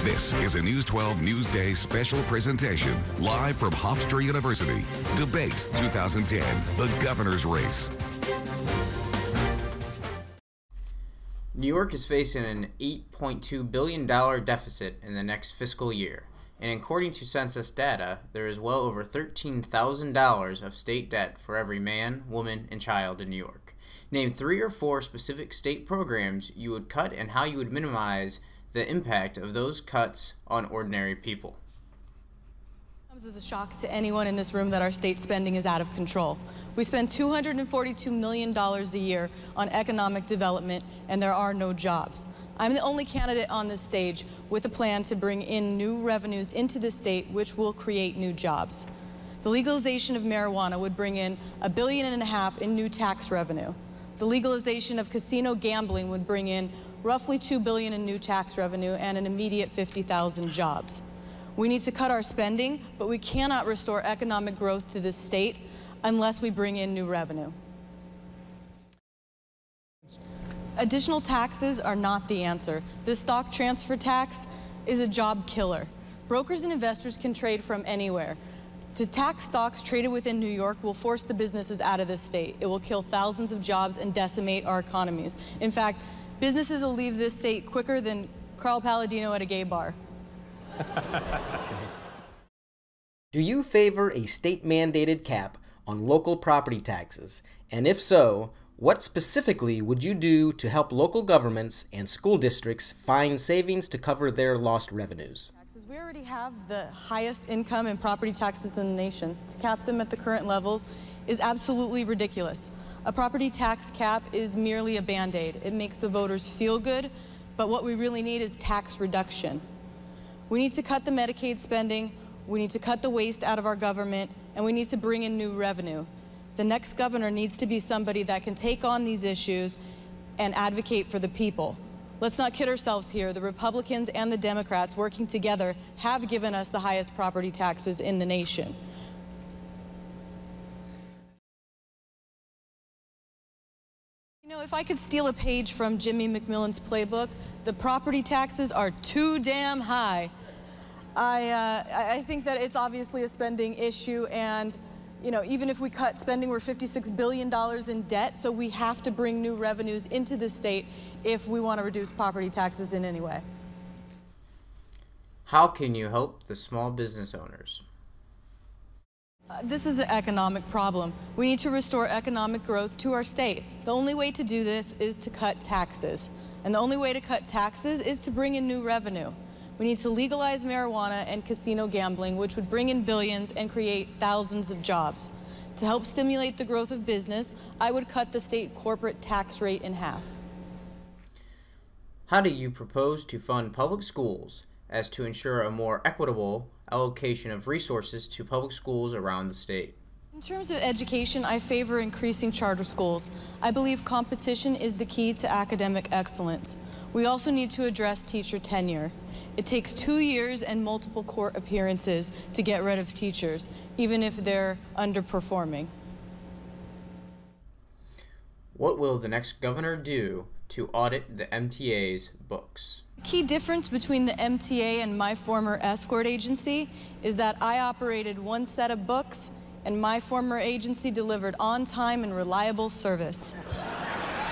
This is a News 12 Newsday special presentation, live from Hofstra University. Debate 2010, the governor's race. New York is facing an $8.2 billion deficit in the next fiscal year, and according to census data, there is well over $13,000 of state debt for every man, woman, and child in New York. Name 3 or 4 specific state programs you would cut and how you would minimize the impact of those cuts on ordinary people. It comes as a shock to anyone in this room that our state spending is out of control. We spend $242 million a year on economic development, and there are no jobs. I'm the only candidate on this stage with a plan to bring in new revenues into the state, which will create new jobs. The legalization of marijuana would bring in $1.5 billion in new tax revenue. The legalization of casino gambling would bring in roughly $2 billion in new tax revenue and an immediate 50,000 jobs. We need to cut our spending, but we cannot restore economic growth to this state unless we bring in new revenue. Additional taxes are not the answer. The stock transfer tax is a job killer. Brokers and investors can trade from anywhere. To tax stocks traded within New York will force the businesses out of this state. It will kill thousands of jobs and decimate our economies. In fact, businesses will leave this state quicker than Carl Palladino at a gay bar. Do you favor a state-mandated cap on local property taxes? And if so, what specifically would you do to help local governments and school districts find savings to cover their lost revenues? We already have the highest income and property taxes in the nation. To cap them at the current levels is absolutely ridiculous. A property tax cap is merely a Band-Aid. It makes the voters feel good, but what we really need is tax reduction. We need to cut the Medicaid spending, we need to cut the waste out of our government, and we need to bring in new revenue. The next governor needs to be somebody that can take on these issues and advocate for the people. Let's not kid ourselves here. The Republicans and the Democrats working together have given us the highest property taxes in the nation. You know, if I could steal a page from Jimmy McMillan's playbook, the property taxes are too damn high. I think that it's obviously a spending issue, and you know, even if we cut spending, we're $56 billion in debt, so we have to bring new revenues into the state if we want to reduce property taxes in any way. How can you help the small business owners? This is an economic problem. We need to restore economic growth to our state. The only way to do this is to cut taxes. And the only way to cut taxes is to bring in new revenue. We need to legalize marijuana and casino gambling, which would bring in billions and create thousands of jobs. To help stimulate the growth of business, I would cut the state corporate tax rate in half. How do you propose to fund public schools as to ensure a more equitable allocation of resources to public schools around the state? In terms of education, I favor increasing charter schools. I believe competition is the key to academic excellence. We also need to address teacher tenure. It takes 2 years and multiple court appearances to get rid of teachers, even if they're underperforming. What will the next governor do to audit the MTA's books? The key difference between the MTA and my former escort agency is that I operated one set of books and my former agency delivered on-time and reliable service.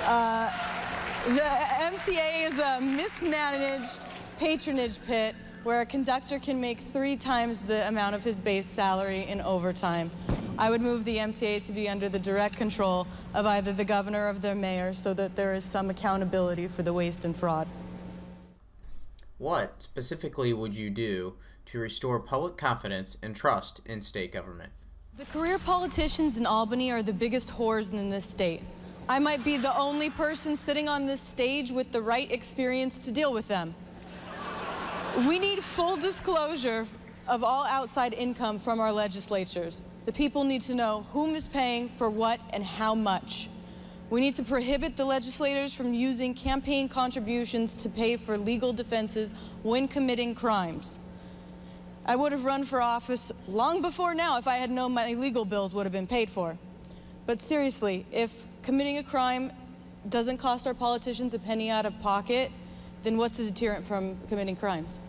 The MTA is a mismanaged patronage pit where a conductor can make 3 times the amount of his base salary in overtime. I would move the MTA to be under the direct control of either the governor or their mayor so that there is some accountability for the waste and fraud. What specifically would you do to restore public confidence and trust in state government? The career politicians in Albany are the biggest whores in this state. I might be the only person sitting on this stage with the right experience to deal with them. We need full disclosure of all outside income from our legislatures. The people need to know whom is paying for what and how much. We need to prohibit the legislators from using campaign contributions to pay for legal defenses when committing crimes. I would have run for office long before now if I had known my legal bills would have been paid for. But seriously, if committing a crime doesn't cost our politicians a penny out of pocket, then what's the deterrent from committing crimes?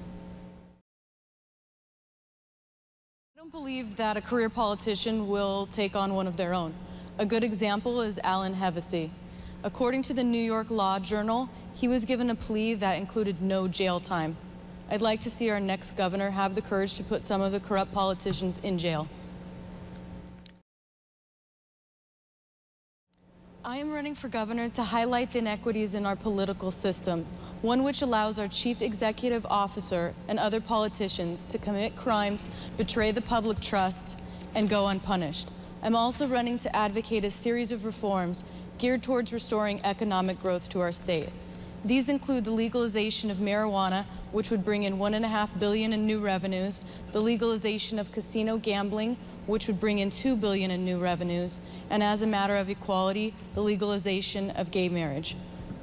I don't believe that a career politician will take on one of their own. A good example is Alan Hevesi. According to the New York Law Journal, he was given a plea that included no jail time. I'd like to see our next governor have the courage to put some of the corrupt politicians in jail. I am running for governor to highlight the inequities in our political system, one which allows our chief executive officer and other politicians to commit crimes, betray the public trust, and go unpunished. I'm also running to advocate a series of reforms geared towards restoring economic growth to our state. These include the legalization of marijuana, which would bring in $1.5 billion in new revenues, the legalization of casino gambling, which would bring in $2 billion in new revenues, and as a matter of equality, the legalization of gay marriage.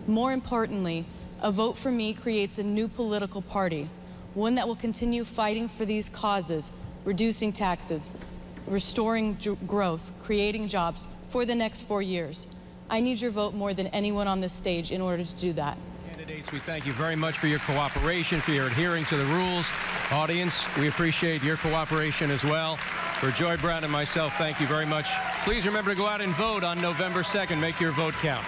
More importantly, a vote for me creates a new political party, one that will continue fighting for these causes, reducing taxes, restoring growth, creating jobs for the next 4 years. I need your vote more than anyone on this stage in order to do that. Candidates, we thank you very much for your cooperation, for your adhering to the rules. Audience, we appreciate your cooperation as well. For Joy Brown and myself, thank you very much. Please remember to go out and vote on November 2nd. Make your vote count.